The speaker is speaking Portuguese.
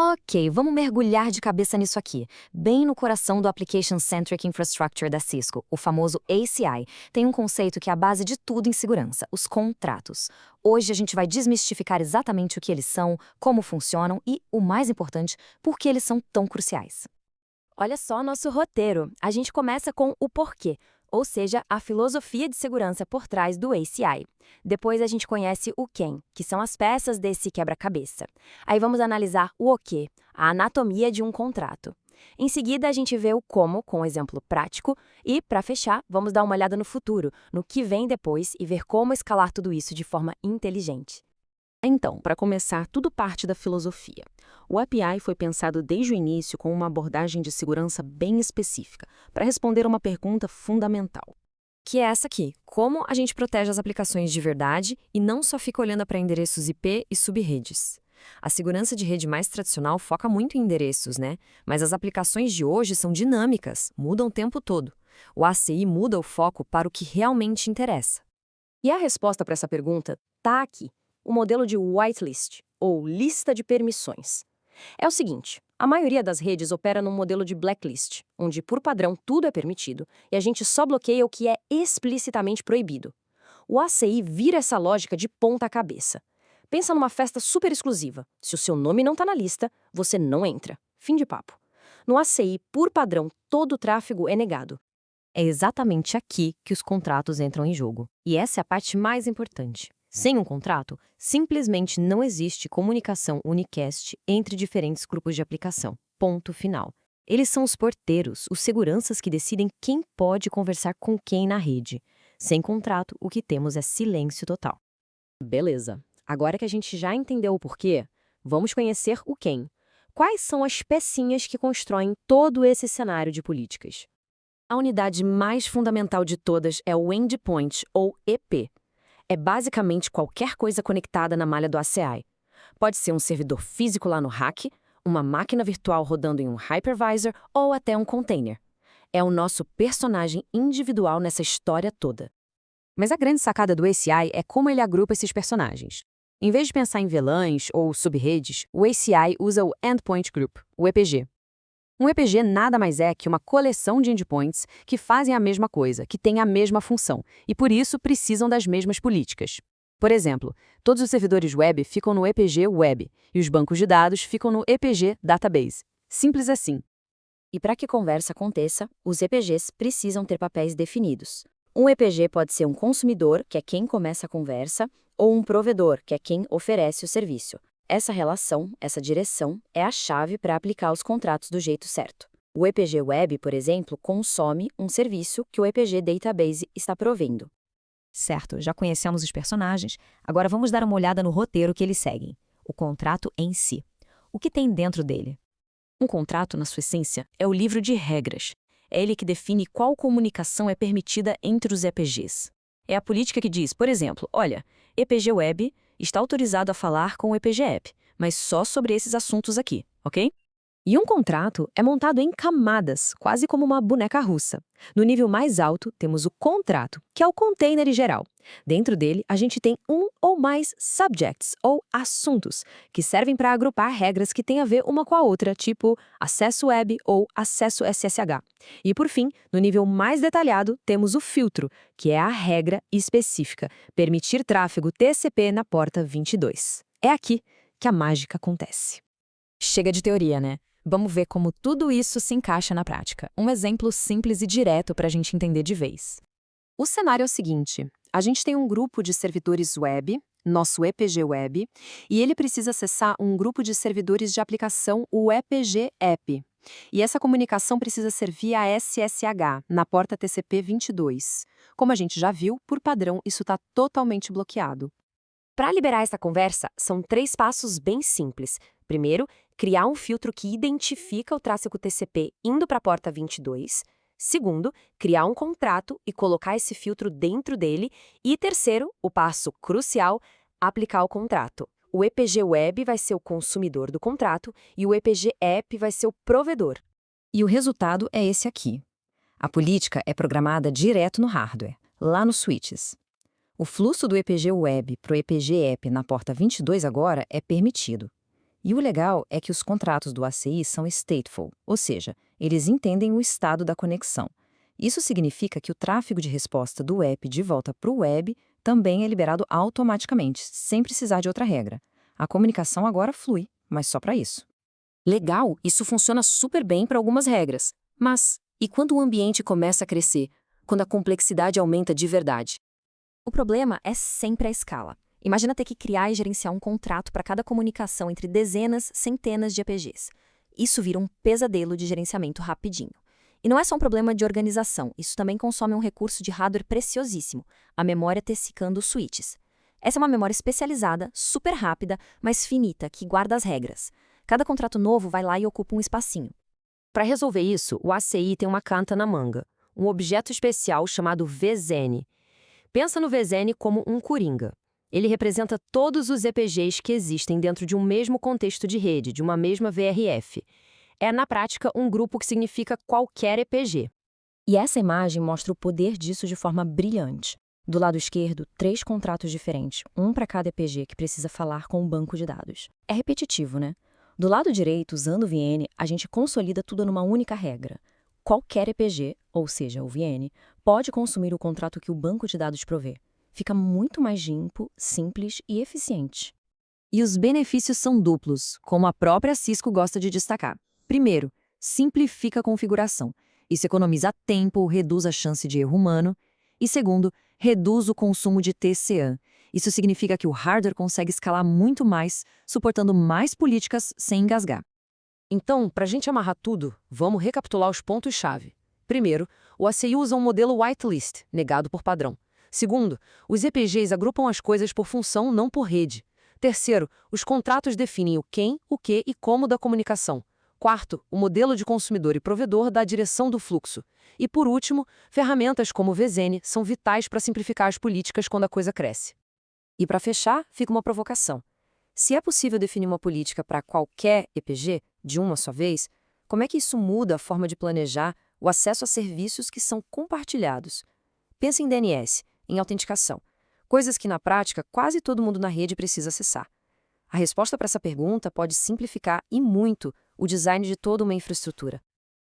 Ok, vamos mergulhar de cabeça nisso aqui. Bem no coração do Application Centric Infrastructure da Cisco, o famoso ACI, tem um conceito que é a base de tudo em segurança, os contratos. Hoje a gente vai desmistificar exatamente o que eles são, como funcionam e, o mais importante, por que eles são tão cruciais. Olha só nosso roteiro. A gente começa com o porquê, ou seja, a filosofia de segurança por trás do ACI. Depois a gente conhece o quem, que são as peças desse quebra-cabeça. Aí vamos analisar o quê, a anatomia de um contrato. Em seguida, a gente vê o como, com um exemplo prático. E, para fechar, vamos dar uma olhada no futuro, no que vem depois e ver como escalar tudo isso de forma inteligente. Então, para começar, tudo parte da filosofia. O API foi pensado desde o início com uma abordagem de segurança bem específica, para responder a uma pergunta fundamental. Que é essa aqui: como a gente protege as aplicações de verdade e não só fica olhando para endereços IP e subredes. A segurança de rede mais tradicional foca muito em endereços, né? Mas as aplicações de hoje são dinâmicas, mudam o tempo todo. O ACI muda o foco para o que realmente interessa. E a resposta para essa pergunta está aqui: o modelo de whitelist, ou lista de permissões. É o seguinte, a maioria das redes opera num modelo de blacklist, onde por padrão tudo é permitido e a gente só bloqueia o que é explicitamente proibido. O ACI vira essa lógica de ponta cabeça. Pensa numa festa super exclusiva. Se o seu nome não está na lista, você não entra. Fim de papo. No ACI, por padrão, todo o tráfego é negado. É exatamente aqui que os contratos entram em jogo. E essa é a parte mais importante. Sem um contrato, simplesmente não existe comunicação unicast entre diferentes grupos de aplicação. Ponto final. Eles são os porteiros, os seguranças que decidem quem pode conversar com quem na rede. Sem contrato, o que temos é silêncio total. Beleza. Agora que a gente já entendeu o porquê, vamos conhecer o quem. Quais são as pecinhas que constroem todo esse cenário de políticas? A unidade mais fundamental de todas é o endpoint, ou EP. É basicamente qualquer coisa conectada na malha do ACI. Pode ser um servidor físico lá no rack, uma máquina virtual rodando em um hypervisor ou até um container. É o nosso personagem individual nessa história toda. Mas a grande sacada do ACI é como ele agrupa esses personagens. Em vez de pensar em VLANs ou subredes, o ACI usa o Endpoint Group, o EPG. Um EPG nada mais é que uma coleção de endpoints que fazem a mesma coisa, que têm a mesma função, e por isso precisam das mesmas políticas. Por exemplo, todos os servidores web ficam no EPG Web e os bancos de dados ficam no EPG Database. Simples assim. E para que conversa aconteça, os EPGs precisam ter papéis definidos. Um EPG pode ser um consumidor, que é quem começa a conversa, ou um provedor, que é quem oferece o serviço. Essa relação, essa direção, é a chave para aplicar os contratos do jeito certo. O EPG Web, por exemplo, consome um serviço que o EPG Database está provendo. Certo, já conhecemos os personagens, agora vamos dar uma olhada no roteiro que eles seguem. O contrato em si. O que tem dentro dele? Um contrato, na sua essência, é o livro de regras. É ele que define qual comunicação é permitida entre os EPGs. É a política que diz, por exemplo, olha, EPG Web está autorizado a falar com o EPG App, mas só sobre esses assuntos aqui, ok? E um contrato é montado em camadas, quase como uma boneca russa. No nível mais alto, temos o contrato, que é o container geral. Dentro dele, a gente tem um ou mais subjects, ou assuntos, que servem para agrupar regras que têm a ver uma com a outra, tipo acesso web ou acesso SSH. E por fim, no nível mais detalhado, temos o filtro, que é a regra específica, permitir tráfego TCP na porta 22. É aqui que a mágica acontece. Chega de teoria, né? Vamos ver como tudo isso se encaixa na prática. Um exemplo simples e direto para a gente entender de vez. O cenário é o seguinte: a gente tem um grupo de servidores web, nosso EPG Web, e ele precisa acessar um grupo de servidores de aplicação, o EPG App. E essa comunicação precisa ser via SSH, na porta TCP 22. Como a gente já viu, por padrão, isso está totalmente bloqueado. Para liberar essa conversa, são 3 passos bem simples. Primeiro, criar um filtro que identifica o tráfego TCP indo para a porta 22. Segundo, criar um contrato e colocar esse filtro dentro dele. E terceiro, o passo crucial, aplicar o contrato. O EPG Web vai ser o consumidor do contrato e o EPG App vai ser o provedor. E o resultado é esse aqui. A política é programada direto no hardware, lá nos switches. O fluxo do EPG Web para o EPG App na porta 22 agora é permitido. E o legal é que os contratos do ACI são stateful, ou seja, eles entendem o estado da conexão. Isso significa que o tráfego de resposta do app de volta para o web também é liberado automaticamente, sem precisar de outra regra. A comunicação agora flui, mas só para isso. Legal, isso funciona super bem para algumas regras. Mas, e quando o ambiente começa a crescer? Quando a complexidade aumenta de verdade? O problema é sempre a escala. Imagina ter que criar e gerenciar um contrato para cada comunicação entre dezenas, centenas de EPGs. Isso vira um pesadelo de gerenciamento rapidinho. E não é só um problema de organização, isso também consome um recurso de hardware preciosíssimo, a memória tessicando switches. Essa é uma memória especializada, super rápida, mas finita, que guarda as regras. Cada contrato novo vai lá e ocupa um espacinho. Para resolver isso, o ACI tem uma carta na manga, um objeto especial chamado VZN. Pensa no VZN como um coringa. Ele representa todos os EPGs que existem dentro de um mesmo contexto de rede, de uma mesma VRF. É, na prática, um grupo que significa qualquer EPG. E essa imagem mostra o poder disso de forma brilhante. Do lado esquerdo, 3 contratos diferentes, um para cada EPG que precisa falar com o banco de dados. É repetitivo, né? Do lado direito, usando o VN, a gente consolida tudo numa única regra. Qualquer EPG, ou seja, o VN, pode consumir o contrato que o banco de dados provê. Fica muito mais limpo, simples e eficiente. E os benefícios são duplos, como a própria Cisco gosta de destacar. Primeiro, simplifica a configuração. Isso economiza tempo, reduz a chance de erro humano. E segundo, reduz o consumo de TCA. Isso significa que o hardware consegue escalar muito mais, suportando mais políticas sem engasgar. Então, para a gente amarrar tudo, vamos recapitular os pontos-chave. Primeiro, o ACI usa um modelo whitelist, negado por padrão. Segundo, os EPGs agrupam as coisas por função, não por rede. Terceiro, os contratos definem o quem, o que e como da comunicação. Quarto, o modelo de consumidor e provedor dá a direção do fluxo. E, por último, ferramentas como o VZN são vitais para simplificar as políticas quando a coisa cresce. E para fechar, fica uma provocação. Se é possível definir uma política para qualquer EPG, de uma só vez, como é que isso muda a forma de planejar o acesso a serviços que são compartilhados? Pense em DNS, em autenticação, coisas que na prática quase todo mundo na rede precisa acessar. A resposta para essa pergunta pode simplificar e muito o design de toda uma infraestrutura.